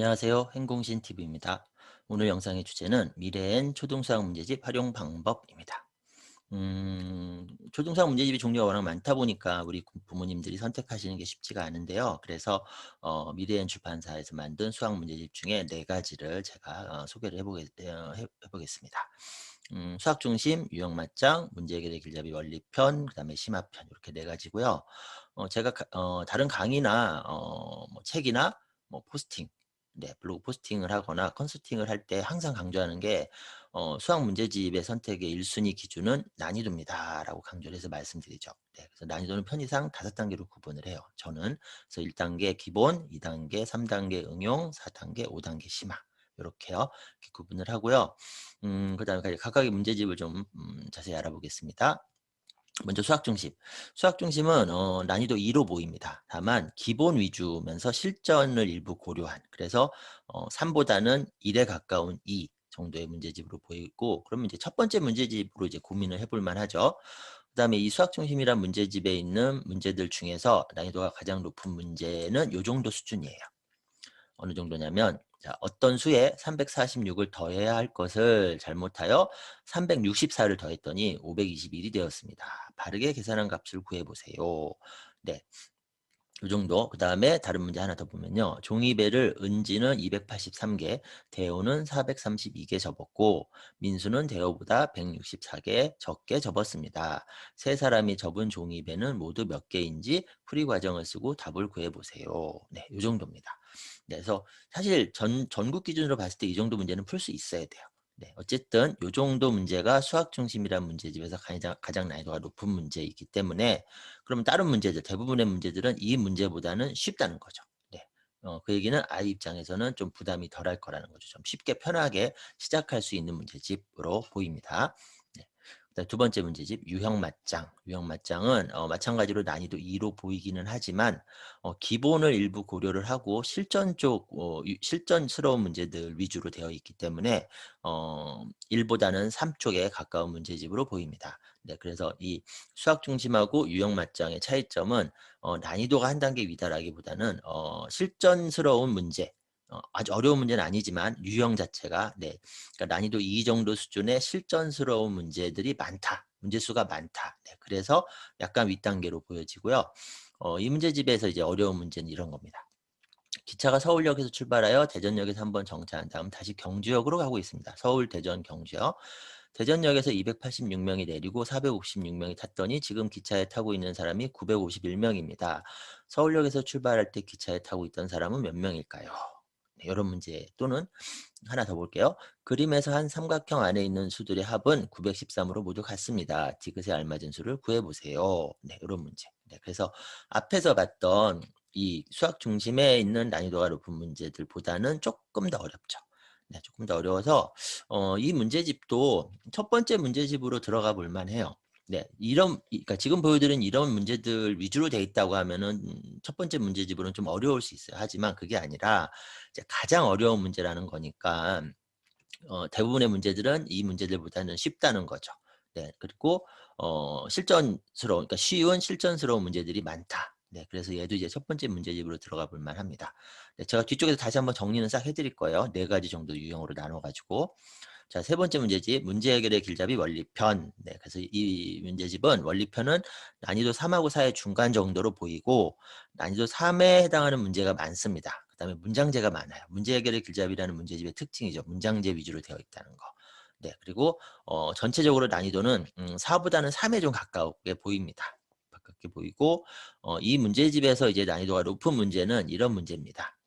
안녕하세요. 행공신 TV입니다. 오늘 영상의 주제는 미래엔 초등수학 문제집 활용 방법입니다. 초등수학 문제집이 종류가 워낙 많다 보니까 우리 부모님들이 선택하시는 게 쉽지가 않은데요. 그래서 미래엔 출판사에서 만든 수학 문제집 중에 네 가지를 제가 소개를 해보겠습니다. 수학 중심, 유형 맞장, 문제 해결의 길잡이 원리편, 그다음에 심화편 이렇게 네 가지고요. 제가 다른 강의나 뭐 책이나 뭐 포스팅, 네, 블로그 포스팅을 하거나 컨설팅을 할 때 항상 강조하는 게 수학 문제집의 선택의 1순위 기준은 난이도입니다라고 강조를 해서 말씀드리죠. 네, 그래서 난이도는 편의상 5단계로 구분을 해요. 저는 그래서 1단계 기본, 2단계, 3단계 응용, 4단계, 5단계 심화 이렇게요. 이렇게 구분을 하고요. 그다음에 각각의 문제집을 좀 자세히 알아보겠습니다. 먼저 수학 중심. 수학 중심은 난이도 2로 보입니다. 다만 기본 위주면서 실전을 일부 고려한, 그래서 3보다는 1에 가까운 2 정도의 문제집으로 보이고, 그러면 이제 첫 번째 문제집으로 이제 고민을 해볼 만하죠. 그다음에 이 수학 중심이란 문제집에 있는 문제들 중에서 난이도가 가장 높은 문제는 요 정도 수준이에요. 어느 정도냐면, 자, 어떤 수에 346을 더해야 할 것을 잘못하여 364를 더했더니 521이 되었습니다. 바르게 계산한 값을 구해보세요. 네, 이 정도. 그 다음에 다른 문제 하나 더 보면요. 종이배를 은지는 283개, 대호는 432개 접었고 민수는 대호보다 164개 적게 접었습니다. 세 사람이 접은 종이배는 모두 몇 개인지 풀이 과정을 쓰고 답을 구해보세요. 네, 이 정도입니다. 네, 그래서 사실 전국 기준으로 봤을 때 이 정도 문제는 풀 수 있어야 돼요. 네, 어쨌든 이 정도 문제가 수학 중심이라는 문제집에서 가장 난이도가 높은 문제이기 때문에, 그러면 다른 문제들, 대부분의 문제들은 이 문제보다는 쉽다는 거죠. 네. 그 얘기는 아이 입장에서는 좀 부담이 덜할 거라는 거죠. 좀 쉽게 편하게 시작할 수 있는 문제집으로 보입니다. 네. 그다음 두 번째 문제집 유형 맞장. 유형 맞장은 마찬가지로 난이도 2로 보이기는 하지만 기본을 일부 고려를 하고 실전 쪽 실전스러운 문제들 위주로 되어 있기 때문에 1보다는 3 쪽에 가까운 문제집으로 보입니다. 네, 그래서 이 수학 중심하고 유형 맞장의 차이점은 난이도가 한 단계 위다라기보다는 실전스러운 문제, 아주 어려운 문제는 아니지만 유형 자체가, 네, 그러니까 난이도 2 정도 수준의 실전스러운 문제들이 많다. 문제 수가 많다. 네, 그래서 약간 윗단계로 보여지고요. 이 문제집에서 이제 어려운 문제는 이런 겁니다. 기차가 서울역에서 출발하여 대전역에서 한번 정차한 다음 다시 경주역으로 가고 있습니다. 서울, 대전, 경주역. 대전역에서 286명이 내리고 456명이 탔더니 지금 기차에 타고 있는 사람이 951명입니다. 서울역에서 출발할 때 기차에 타고 있던 사람은 몇 명일까요? 네, 이런 문제. 또는 하나 더 볼게요. 그림에서 한 삼각형 안에 있는 수들의 합은 913으로 모두 같습니다. 디귿에 알맞은 수를 구해보세요. 네, 이런 문제. 네, 그래서 앞에서 봤던 이 수학 중심에 있는 난이도가 높은 문제들보다는 조금 더 어렵죠. 네, 조금 더 어려워서 이 문제집도 첫 번째 문제집으로 들어가 볼 만해요. 네, 그러니까 지금 보여드린 이런 문제들 위주로 돼 있다고 하면은 첫 번째 문제집으로는 좀 어려울 수 있어요. 하지만 그게 아니라 이제 가장 어려운 문제라는 거니까 대부분의 문제들은 이 문제들보다는 쉽다는 거죠. 네, 그리고 그러니까 쉬운 실전스러운 문제들이 많다. 네, 그래서 얘도 이제 첫 번째 문제집으로 들어가 볼 만합니다. 네, 제가 뒤쪽에서 다시 한번 정리는 싹 해드릴 거예요. 네 가지 정도 유형으로 나눠가지고. 자, 세 번째 문제집, 문제 해결의 길잡이 원리편. 네, 그래서 이 문제집은 원리편은 난이도 3하고 4의 중간 정도로 보이고 난이도 3에 해당하는 문제가 많습니다. 그다음에 문장제가 많아요. 문제 해결의 길잡이라는 문제집의 특징이죠. 문장제 위주로 되어 있다는 거. 네, 그리고 전체적으로 난이도는 4보다는 3에 좀 가깝게 보입니다. 가깝게 보이고 이 문제집에서 이제 난이도가 높은 문제는 이런 문제입니다.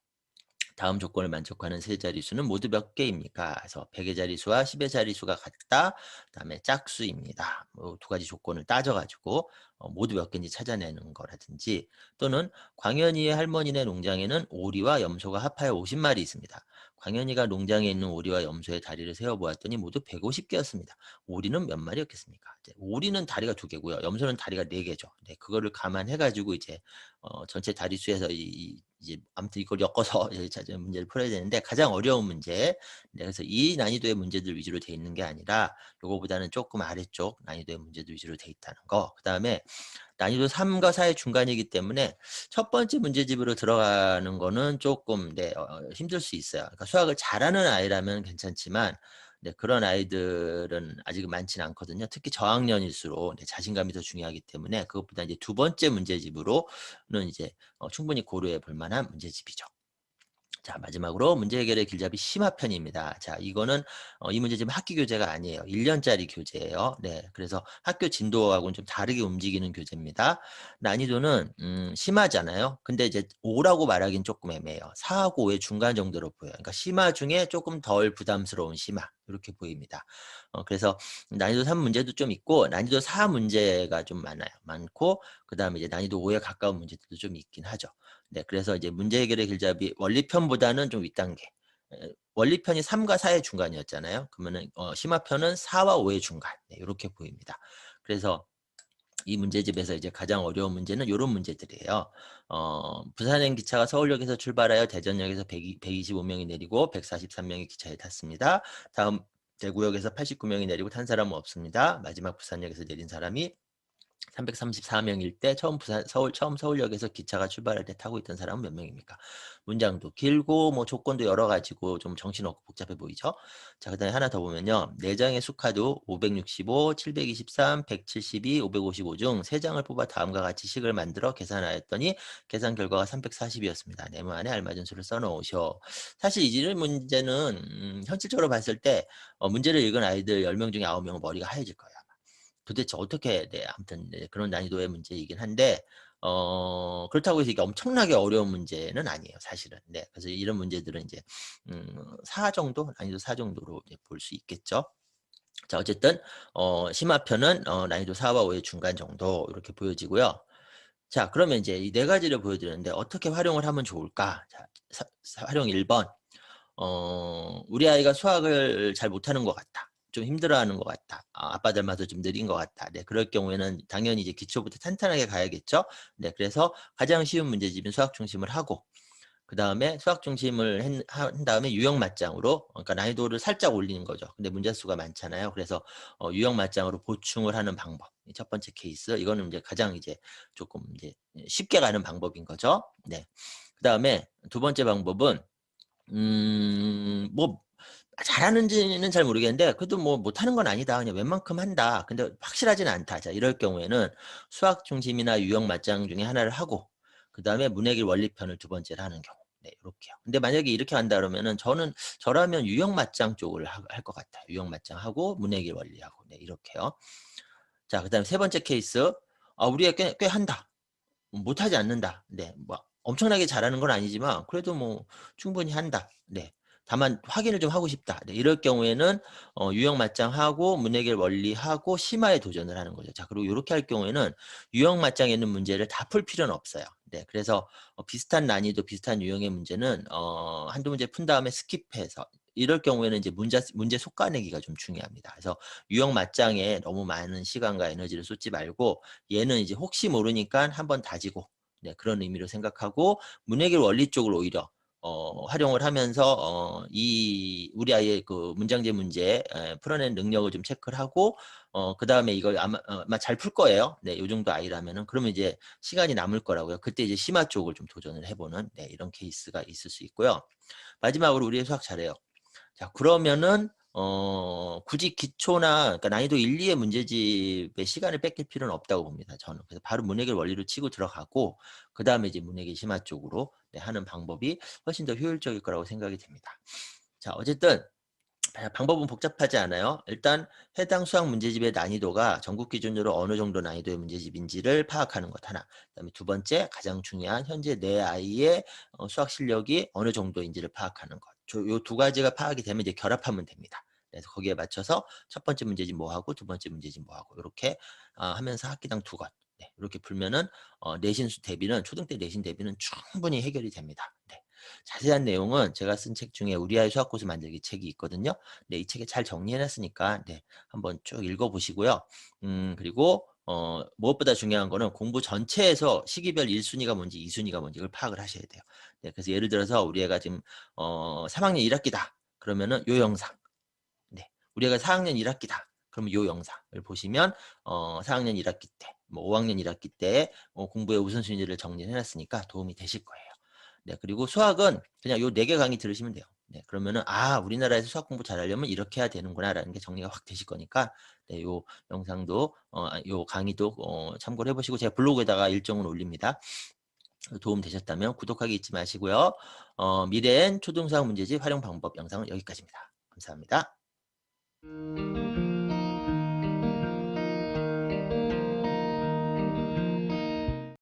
다음 조건을 만족하는 세 자릿수는 모두 몇 개입니까? 그래서 100의 자릿수와 10의 자릿수가 같다. 그다음에 짝수입니다. 두 가지 조건을 따져가지고 모두 몇 개인지 찾아내는 거라든지, 또는 광현이의 할머니네 농장에는 오리와 염소가 합하여 50마리 있습니다. 광현이가 농장에 있는 오리와 염소의 다리를 세어보았더니 모두 150개였습니다. 오리는 몇 마리였겠습니까? 이제 오리는 다리가 2개고요. 염소는 다리가 4개죠. 네, 그거를 감안해가지고 이제 전체 다리수에서 이제 아무튼 이걸 엮어서 예 자제 문제를 풀어야 되는데 가장 어려운 문제. 네 그래서 이 난이도의 문제들 위주로 돼 있는 게 아니라 요거보다는 쪼끔 아래쪽 난이도의 문제들 위주로 돼 있다는 거. 그다음에 난이도 3과 4의 중간이기 때문에 첫 번째 문제집으로 들어가는 거는 쪼끔 네 힘들 수 있어요. 그러니까 수학을 잘하는 아이라면 괜찮지만 네 그런 아이들은 아직은 많지는 않거든요. 특히 저학년일수록 네 자신감이 더 중요하기 때문에 그것보다 이제 두 번째 문제집으로는 이제 충분히 고려해 볼 만한 문제집이죠. 자 마지막으로 문제 해결의 길잡이 심화편입니다. 자 이거는 이 문제집은 학기 교재가 아니에요. 1 년짜리 교재예요. 네. 그래서 학교 진도하고는 좀 다르게 움직이는 교재입니다. 난이도는 심하잖아요. 근데 이제 5 라고 말하기는 쪼끔 애매해요. 4 하고 5의 중간 정도로 보여요. 그러니까 심화 중에 쪼끔 덜 부담스러운 심화 요렇게 보입니다. 그래서 난이도 3 문제도 좀 있고 난이도 4 문제가 좀 많아요. 많고 그다음에 이제 난이도 5에 가까운 문제들도 좀 있긴 하죠. 네. 그래서 이제 문제 해결의 길잡이 원리편보다는 좀 윗단계. 원리편이 3과 4의 중간이었잖아요. 그러면은 심화편은 4와 5의 중간. 네 요렇게 보입니다. 그래서 이 문제집에서 이제 가장 어려운 문제는 요런 문제들이에요. 부산행 기차가 서울역에서 출발하여 대전역에서 125 명이 내리고 143 명이 기차에 탔습니다. 다음 대구역에서 89 명이 내리고 탄 사람은 없습니다. 마지막 부산역에서 내린 사람이 334 명일 때 처음 서울역에서 기차가 출발할 때 타고 있던 사람은 몇 명입니까? 문장도 길고 뭐 조건도 여러 가지고 좀 정신없고 복잡해 보이죠? 자 그다음에 하나 더 보면요. 4 장의 수카도 565, 723, 172, 555 중 3 장을 뽑아 다음과 같이 식을 만들어 계산하였더니 계산 결과가 340 이었습니다. 네모 안에 알맞은 수를 써 넣으시오. 사실 이 문제는 현실적으로 봤을 때 문제를 읽은 아이들 10명 중에 9 명은 머리가 하얘질 거예요. 도대체 어떻게 네 아무튼 네 그런 난이도의 문제이긴 한데 그렇다고 해서 이게 엄청나게 어려운 문제는 아니에요 사실은. 네. 그래서 이런 문제들은 이제 4 정도 난이도 4 정도로 이제 볼 수 있겠죠. 자 어쨌든 심화편은 난이도 4와 5의 중간 정도 이렇게 보여지고요. 자 그러면 이제 이 네 가지를 보여드렸는데 어떻게 활용을 하면 좋을까? 자 활용 1 번 "우리 아이가 수학을 잘 못하는 것 같다. 좀 힘들어하는 것 같다. 아빠 닮아서 좀 느린 것 같다." 네 그럴 경우에는 당연히 이제 기초부터 탄탄하게 가야겠죠. 네 그래서 가장 쉬운 문제집인 수학 중심을 하고 그다음에 수학 중심을 한 다음에 유형 맞장으로 그러니까 난이도를 살짝 올리는 거죠. 근데 문제 수가 많잖아요. 그래서 유형 맞장으로 보충을 하는 방법. 이 첫 번째 케이스. 이거는 이제 가장 이제 조금 이제 쉽게 가는 방법인 거죠. 네. 그다음에 두 번째 방법은 뭐 잘하는지는 잘 모르겠는데 그래도 뭐 '못하는 건 아니다. 그냥 웬만큼 한다. 근데 확실하진 않다.' 자 이럴 경우에는 수학 중심이나 유형 맞장 중에 하나를 하고 그다음에 문해길 원리편을 두 번째로 하는 경우. 네 요렇게요. 근데 만약에 이렇게 한다 그러면은 저라면 유형 맞장 쪽을 할 것 같아요. 유형 맞장하고 문해길 원리하고 네 이렇게요. 자 그다음에 세 번째 케이스. '우리 애 꽤 한다. 못하지 않는다. 네. 뭐 엄청나게 잘하는 건 아니지만 그래도 뭐 충분히 한다. 네. 다만 확인을 좀 하고 싶다. 네. 이럴 경우에는 유형 맞장하고 문해결 원리하고 심화에 도전을 하는 거죠. 자 그리고 요렇게 할 경우에는 유형 맞장에 있는 문제를 다 풀 필요는 없어요. 네. 그래서 비슷한 난이도 비슷한 유형의 문제는 한두 문제 푼 다음에 스킵해서 이럴 경우에는 이제 문제 속가내기가 좀 중요합니다. 그래서 유형 맞장에 너무 많은 시간과 에너지를 쏟지 말고 얘는 이제 혹시 모르니까 한번 다지고 네 그런 의미로 생각하고 문해결 원리 쪽을 오히려 활용을 하면서 이 우리 아이의 그 문장제 문제 풀어낸 능력을 좀 체크를 하고 그다음에 이걸 아마 잘 풀 거예요. 네 요 정도 아이라면은. 그러면 이제 시간이 남을 거라고요. 그때 이제 심화 쪽을 좀 도전을 해 보는 네 이런 케이스가 있을 수 있고요. 마지막으로 "우리 애 수학 잘해요." 자 그러면은 굳이 기초나 그러니까 난이도 1, 2의 문제집에 시간을 뺏길 필요는 없다고 봅니다 저는. 그래서 바로 문해결 원리로 치고 들어가고 그다음에 이제 문해결 심화 쪽으로 네 하는 방법이 훨씬 더 효율적일 거라고 생각이 됩니다. 자 어쨌든 방법은 복잡하지 않아요. 일단 해당 수학 문제집의 난이도가 전국 기준으로 어느 정도 난이도의 문제집인지를 파악하는 것 하나. 그다음에 두 번째 가장 중요한 현재 내 아이의 수학 실력이 어느 정도인지를 파악하는 것. 요 두 가지가 파악이 되면 이제 결합하면 됩니다. 그래서 거기에 맞춰서 첫 번째 문제집 뭐 하고 두 번째 문제집 뭐 하고 요렇게 하면서 학기당 두 권. 네. 요렇게 풀면은 내신 대비는 초등 때 내신 대비는 충분히 해결이 됩니다. 네. 자세한 내용은 제가 쓴 책 중에 우리 아이 수학 고수 만들기 책이 있거든요. 네, 이 책에 잘 정리해 놨으니까 네, 한번 쭉 읽어 보시고요. 그리고 무엇보다 중요한 거는 공부 전체에서 시기별 1 순위가 뭔지 2 순위가 뭔지 이걸 파악을 하셔야 돼요. 네, 그래서 예를 들어서 우리 애가 지금 3 학년 1 학기다. 그러면은 요 영상. 네. 우리 애가 4 학년 1 학기다. 그러면 요 영상을 보시면 4 학년 1 학기 때, 뭐 5 학년 1 학기 때 공부의 우선순위를 정리해 놨으니까 도움이 되실 거예요. 네. 그리고 수학은 그냥 요 4개 강의 들으시면 돼요. 네. 그러면은 '아 우리나라에서 수학 공부 잘하려면 이렇게 해야 되는구나.'라는 게 정리가 확 되실 거니까 네 요 영상도 요 강의도 참고를 해 보시고 제가 블로그에다가 일정을 올립니다. 도움 되셨다면 구독하기 잊지 마시고요. 미래엔 초등수학 문제집 활용 방법 영상은 여기까지입니다. 감사합니다.